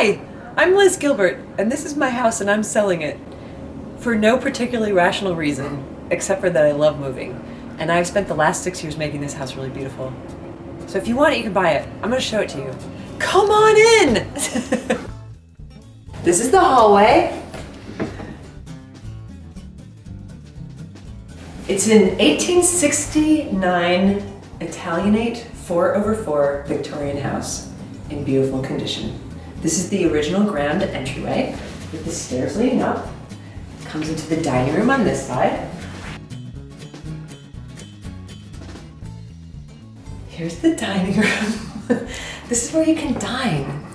Hi, I'm Liz Gilbert, and this is my house and I'm selling it for no particularly rational reason, except for that I love moving. And I've spent the last 6 years making this house really beautiful. So if you want it, you can buy it. I'm gonna show it to you. Come on in! This is the hallway. It's an 1869 Italianate 4/4 Victorian house in beautiful condition. This is the original grand entryway with the stairs leading up. It comes into the dining room on this side. Here's the dining room. This is where you can dine.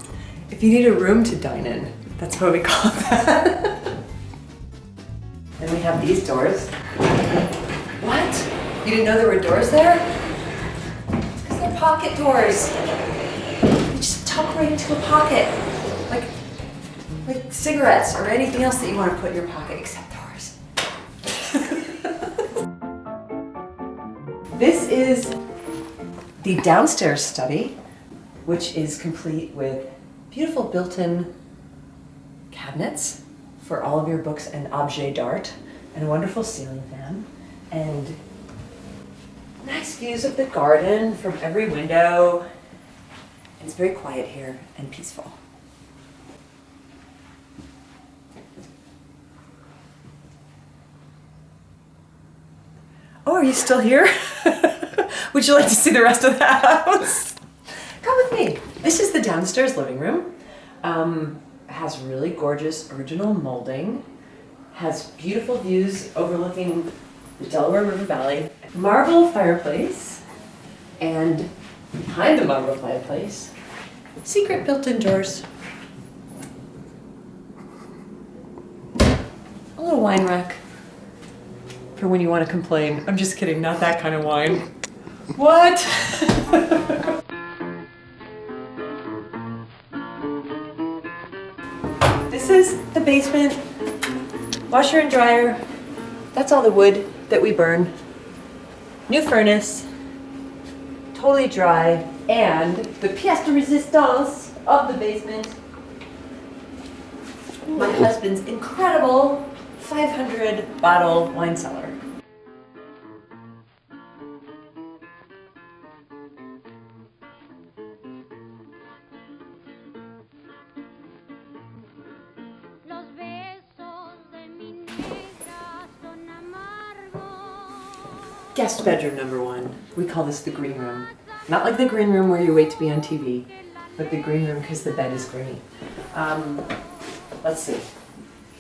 If you need a room to dine in, that's what we call that. Then we have these doors. What? You didn't know there were doors there? It's because they're pocket doors. You just tuck right into a pocket. Like cigarettes or anything else that you want to put in your pocket except doors. This is the downstairs study, which is complete with beautiful built-in cabinets for all of your books and objet d'art, and a wonderful ceiling fan, and nice views of the garden from every window. It's very quiet here and peaceful. Oh, are you still here? Would you like to see the rest of the house? Come with me. This is the downstairs living room. Has really gorgeous original molding. Has beautiful views overlooking the Delaware River Valley. Marble fireplace. And behind the marble fireplace, secret built-in drawers. A little wine rack for when you want to complain. I'm just kidding, not that kind of wine. What? This is the basement. Washer and dryer. That's all the wood that we burn. New furnace. Totally dry. And the pièce de résistance of the basement. My husband's incredible 500 bottle wine cellar. Guest bedroom number 1. We call this the green room. Not like the green room where you wait to be on TV, but the green room because the bed is green. Let's see.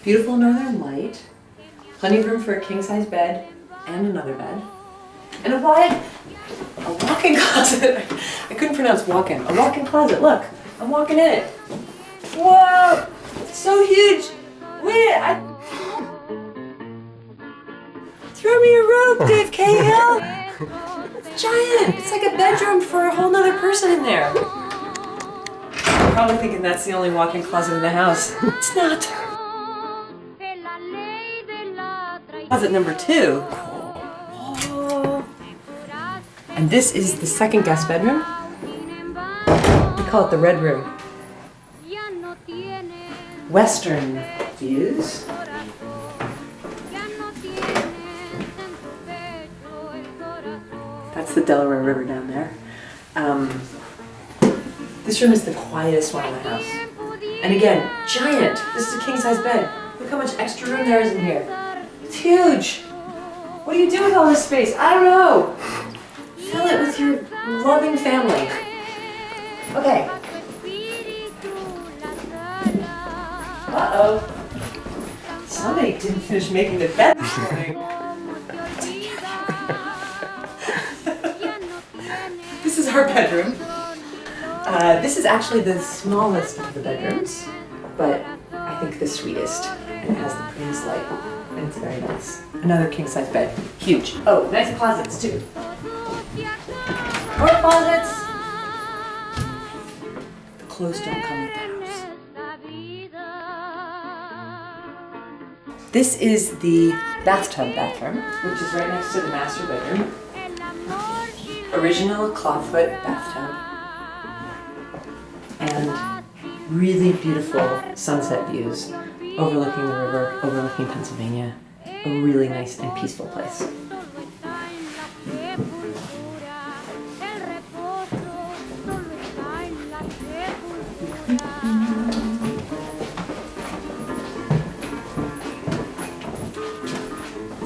Beautiful northern light. Plenty of room for a king-size bed and another bed. And a walk-in closet. I couldn't pronounce walk-in. A walk-in closet. Look, I'm walking in it. Whoa! It's so huge. Wait, throw me a rope, Dave Cahill! It's giant! It's like a bedroom for a whole nother person in there. You're probably thinking that's the only walk-in closet in the house. It's not. Closet number 2. Oh. And this is the second guest bedroom. We call it the red room. Western views. That's the Delaware River down there. This room is the quietest one in the house. And again, giant. This is a king-size bed. Look how much extra room there is in here. It's huge. What do you do with all this space? I don't know. Fill it with your loving family. Okay. Uh-oh. Somebody didn't finish making the bed this morning. This is our bedroom. This is actually the smallest of the bedrooms, but I think the sweetest. And it has the prettiest light, and it's very nice. Another king-size bed, huge. Oh, nice closets too. More closets. The clothes don't come with the house. This is the bathtub bathroom, which is right next to the master bedroom. Original clawfoot bathtub. And Really beautiful sunset views overlooking the river, overlooking Pennsylvania. A really nice and peaceful place.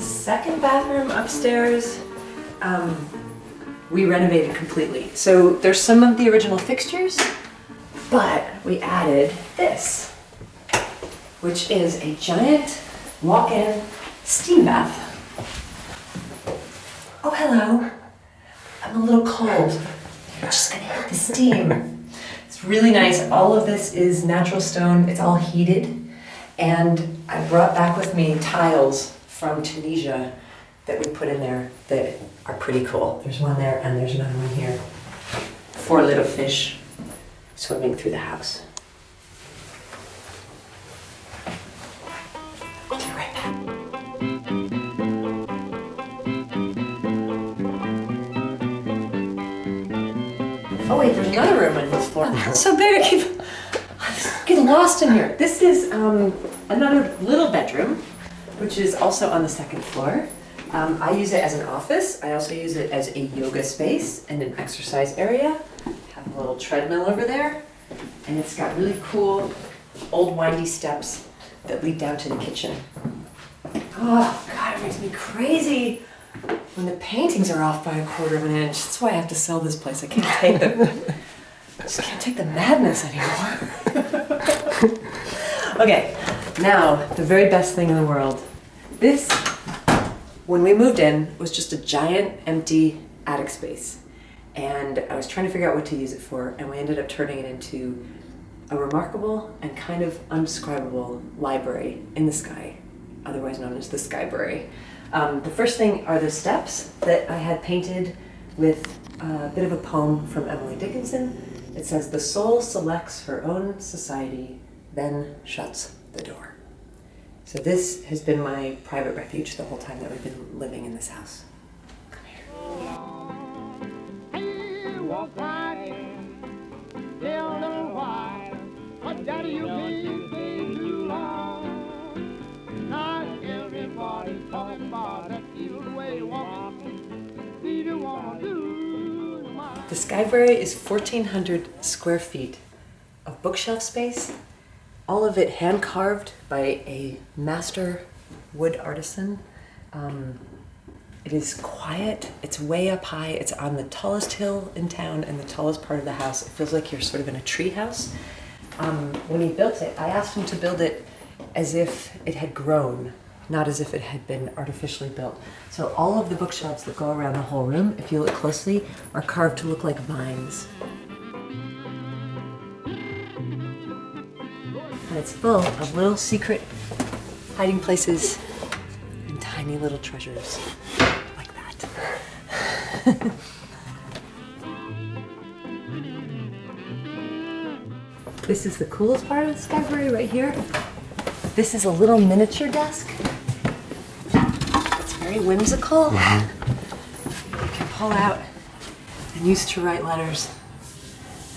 Second bathroom upstairs, we renovated completely. So there's some of the original fixtures, but we added this, which is a giant walk-in steam bath. Oh, hello. I'm a little cold. I'm just gonna hit the steam. It's really nice. All of this is natural stone. It's all heated. And I brought back with me tiles from Tunisia that we put in there that are pretty cool. There's one there and there's another one here. 4 little fish swimming through the house. I'll be right back. Oh wait, there's another room on this floor. That's so big, I keep getting lost in here. This is another little bedroom, which is also on the second floor. I use it as an office. I also use it as a yoga space and an exercise area. Have a little treadmill over there. And it's got really cool, old windy steps that lead down to the kitchen. Oh, God, it makes me crazy when the paintings are off by 1/4 of an inch. That's why I have to sell this place. I can't take I just can't take the madness anymore. Okay, now, the very best thing in the world. This, when we moved in, was just a giant empty attic space. And I was trying to figure out what to use it for, and we ended up turning it into a remarkable and kind of undescribable library in the sky, otherwise known as the Skybrary. The first thing are the steps that I had painted with a bit of a poem from Emily Dickinson. It says, "The soul selects her own society, then shuts the door." So this has been my private refuge the whole time that we've been living in this house. Come here. The Skybrary is 1,400 square feet of bookshelf space, all of it hand carved by a master wood artisan. It is quiet, it's way up high, it's on the tallest hill in town and the tallest part of the house. It feels like you're sort of in a tree house. When he built it, I asked him to build it as if it had grown, not as if it had been artificially built. So all of the bookshelves that go around the whole room, if you look closely, are carved to look like vines. And it's full of little secret hiding places and tiny little treasures like that. This is the coolest part of the Skybrary right here. This is a little miniature desk. It's very whimsical. You can pull out and use to write letters.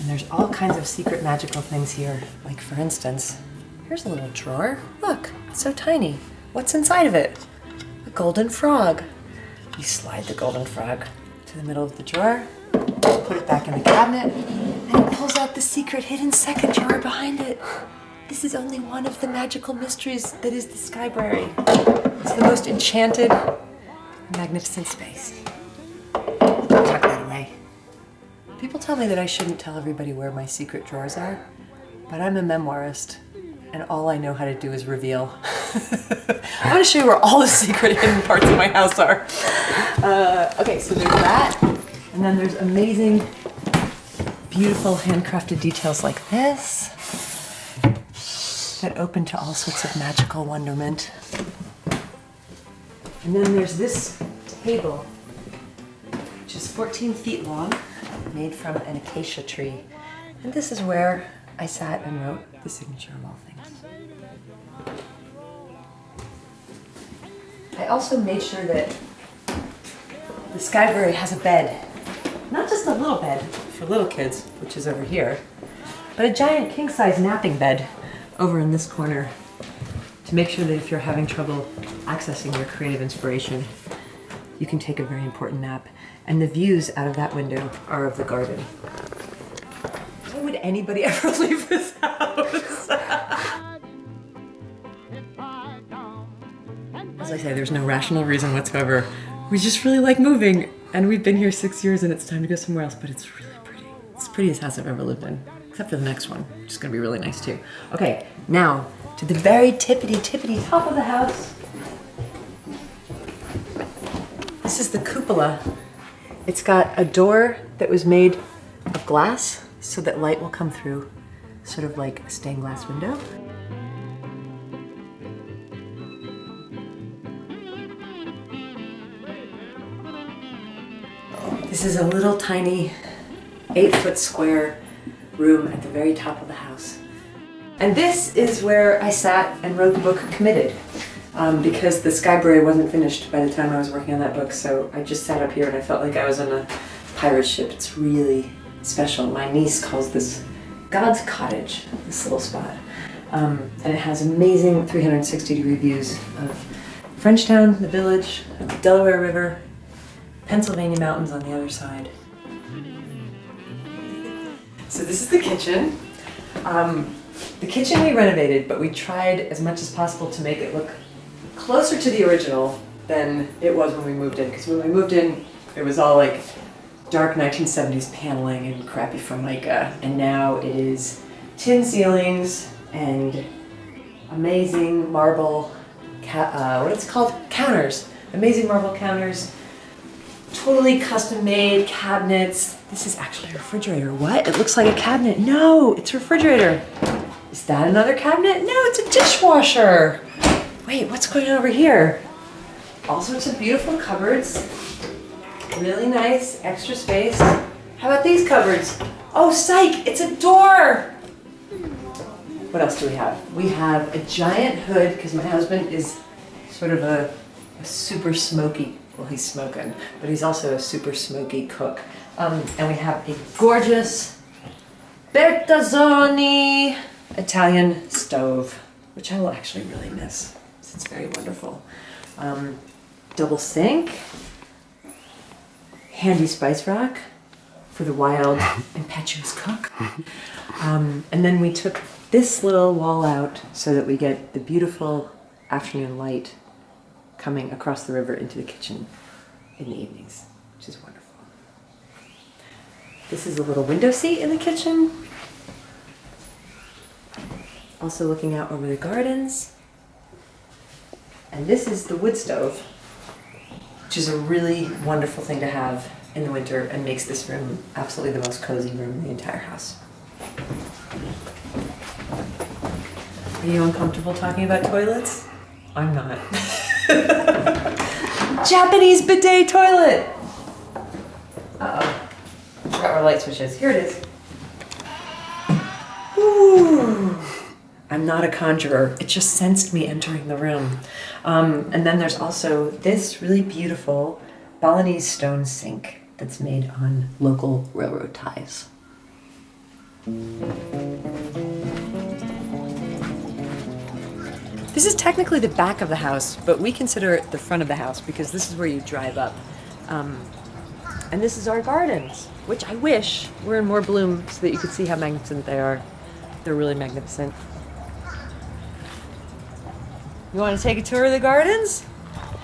And there's all kinds of secret magical things here. Like for instance, here's a little drawer. Look, it's so tiny. What's inside of it? A golden frog. You slide the golden frog to the middle of the drawer, put it back in the cabinet, and it pulls out the secret hidden second drawer behind it. This is only one of the magical mysteries that is the Skybrary. It's the most enchanted, magnificent space. Tuck that away. People tell me that I shouldn't tell everybody where my secret drawers are, but I'm a memoirist, and all I know how to do is reveal. I'm going to show you where all the secret hidden parts of my house are. Okay, so there's that, and then there's amazing, beautiful handcrafted details like this that open to all sorts of magical wonderment. And then there's this table, which is 14 feet long, made from an acacia tree. And this is where I sat and wrote the signature of all things. I also made sure that the Skybrary has a bed. Not just a little bed for little kids, which is over here, but a giant king-size napping bed over in this corner to make sure that if you're having trouble accessing your creative inspiration, you can take a very important nap. And the views out of that window are of the garden. Why would anybody ever leave this house? As I say, there's no rational reason whatsoever. We just really like moving, and we've been here 6 years and it's time to go somewhere else, but it's really pretty. It's the prettiest house I've ever lived in, except for the next one, which is gonna be really nice too. Okay, now to the very tippity top of the house. This is the cupola. It's got a door that was made of glass so that light will come through, sort of like a stained glass window. This is a little tiny 8-foot square room at the very top of the house. And this is where I sat and wrote the book Committed, because the Skybrary wasn't finished by the time I was working on that book, so I just sat up here and I felt like I was on a pirate ship. It's really special. My niece calls this God's cottage, this little spot. And it has amazing 360-degree views of Frenchtown, the village, of the Delaware River, Pennsylvania mountains on the other side. So this is the kitchen. The kitchen we renovated, but we tried as much as possible to make it look closer to the original than it was when we moved in. Because when we moved in, it was all like dark 1970s paneling and crappy Formica. And now it is tin ceilings and amazing marble, what it's called? Counters. Amazing marble counters. Totally custom made cabinets. This is actually a refrigerator. What? It looks like a cabinet. No, it's a refrigerator. Is that another cabinet? No, it's a dishwasher. Wait, what's going on over here? All sorts of beautiful cupboards. Really nice, extra space. How about these cupboards? Oh, psych, it's a door. What else do we have? We have a giant hood, because my husband is sort of a super smoky, well, he's smoking, but he's also a super smoky cook. And we have a gorgeous Bertazzoni Italian stove, which I will actually really miss. It's very wonderful. Double sink, handy spice rack for the wild, impetuous cook. And then we took this little wall out so that we get the beautiful afternoon light coming across the river into the kitchen in the evenings, which is wonderful. This is a little window seat in the kitchen. Also looking out over the gardens. And this is the wood stove, which is a really wonderful thing to have in the winter and makes this room absolutely the most cozy room in the entire house. Are you uncomfortable talking about toilets? I'm not. Japanese bidet toilet! Uh-oh. I forgot where light switch is. Here it is. Ooh. I'm not a conjurer. It just sensed me entering the room. And then there's also this really beautiful Balinese stone sink that's made on local railroad ties. This is technically the back of the house, but we consider it the front of the house because this is where you drive up. And this is our gardens, which I wish were in more bloom so that you could see how magnificent they are. They're really magnificent. You want to take a tour of the gardens?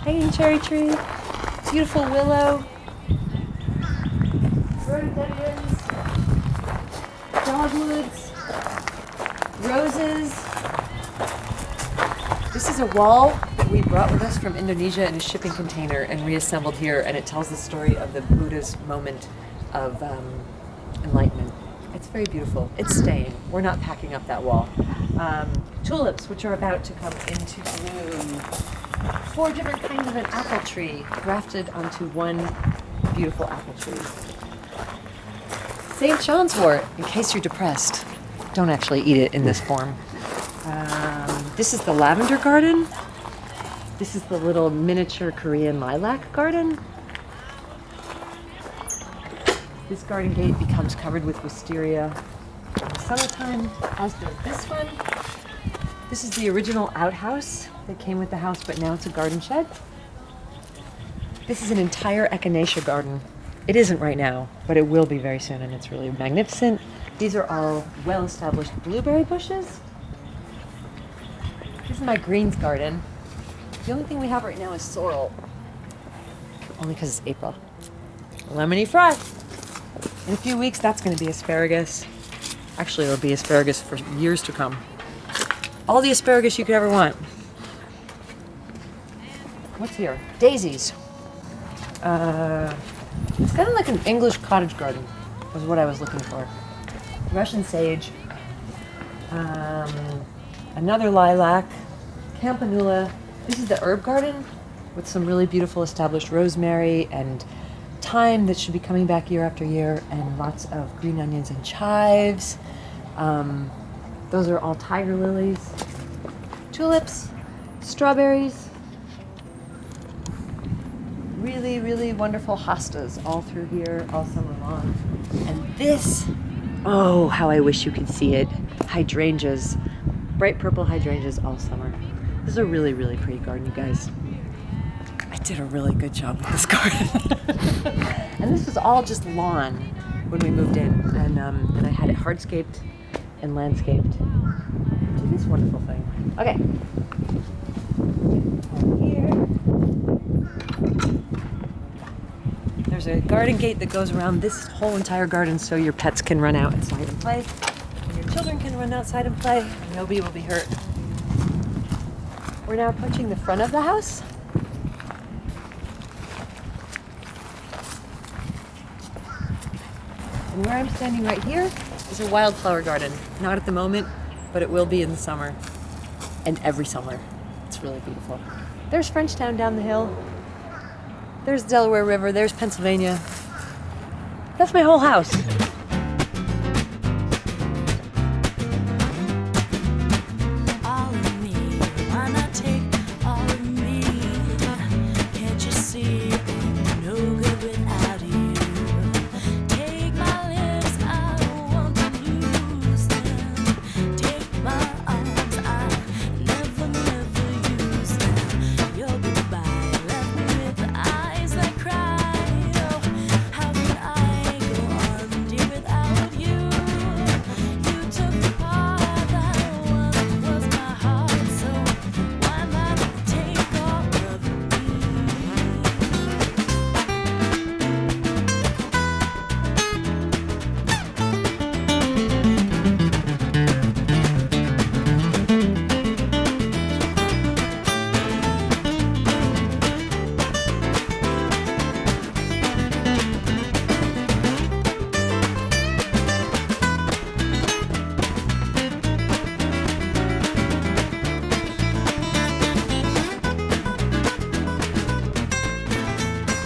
Hanging cherry tree, beautiful willow, rhododendrons, dogwoods, roses. This is a wall that we brought with us from Indonesia in a shipping container and reassembled here, and it tells the story of the Buddha's moment of enlightenment. It's very beautiful. It's staying. We're not packing up that wall. Tulips, which are about to come into bloom. 4 different kinds of an apple tree grafted onto one beautiful apple tree. St. John's wort, in case you're depressed. Don't actually eat it in this form. This is the lavender garden. This is the little miniature Korean lilac garden. This garden gate becomes covered with wisteria on the summertime, as does this one. This is the original outhouse that came with the house, but now it's a garden shed. This is an entire echinacea garden. It isn't right now, but it will be very soon, and it's really magnificent. These are all well-established blueberry bushes. This is my greens garden. The only thing we have right now is sorrel. Only because it's April. Lemony fry. In a few weeks, that's going to be asparagus. Actually, it'll be asparagus for years to come. All the asparagus you could ever want. What's here? Daisies. It's kind of like an English cottage garden, was what I was looking for. Russian sage. Another lilac. Campanula. This is the herb garden with some really beautiful established rosemary and thyme that should be coming back year after year, and lots of green onions and chives. Those are all tiger lilies. Tulips, strawberries. Really, really wonderful hostas all through here all summer long. And this, oh, how I wish you could see it. Hydrangeas, bright purple hydrangeas all summer. This is a really, really pretty garden, you guys. I did a really good job with this garden. And this was all just lawn when we moved in. And I had it hardscaped and landscaped to this wonderful thing. Okay. Here. There's a garden gate that goes around this whole entire garden so your pets can run out outside and play. And your children can run outside and play. And nobody will be hurt. We're now approaching the front of the house. And where I'm standing right here is a wildflower garden. Not at the moment, but it will be in the summer. And every summer. It's really beautiful. There's Frenchtown down the hill. There's the Delaware River. There's Pennsylvania. That's my whole house.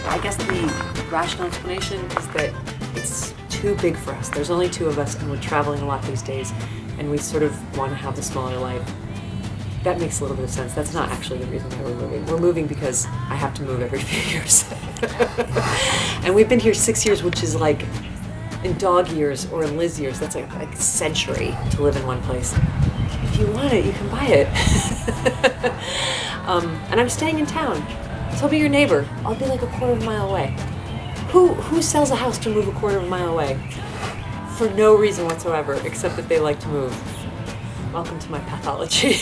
I guess the rational explanation is that it's too big for us. There's only two of us and we're traveling a lot these days and we sort of want to have the smaller life. That makes a little bit of sense. That's not actually the reason why we're moving. We're moving because I have to move every few years. And we've been here 6 years, which is like, in dog years or in Liz years, that's like a century to live in one place. If you want it, you can buy it. And I'm staying in town. So I'll be your neighbor. I'll be like a quarter of a mile away. Who sells a house to move a quarter of a mile away? For no reason whatsoever, except that they like to move. Welcome to my pathology.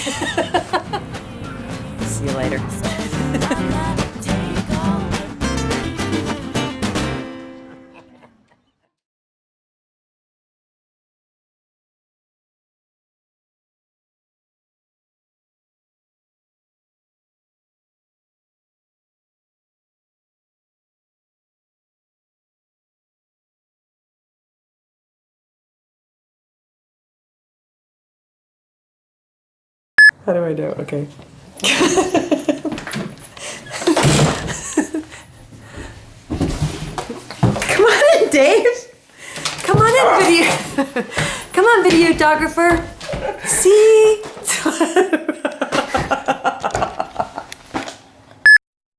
See you later. How do I do? Okay. Come on in, Dave. Come on in, video. Come on, videographer. See?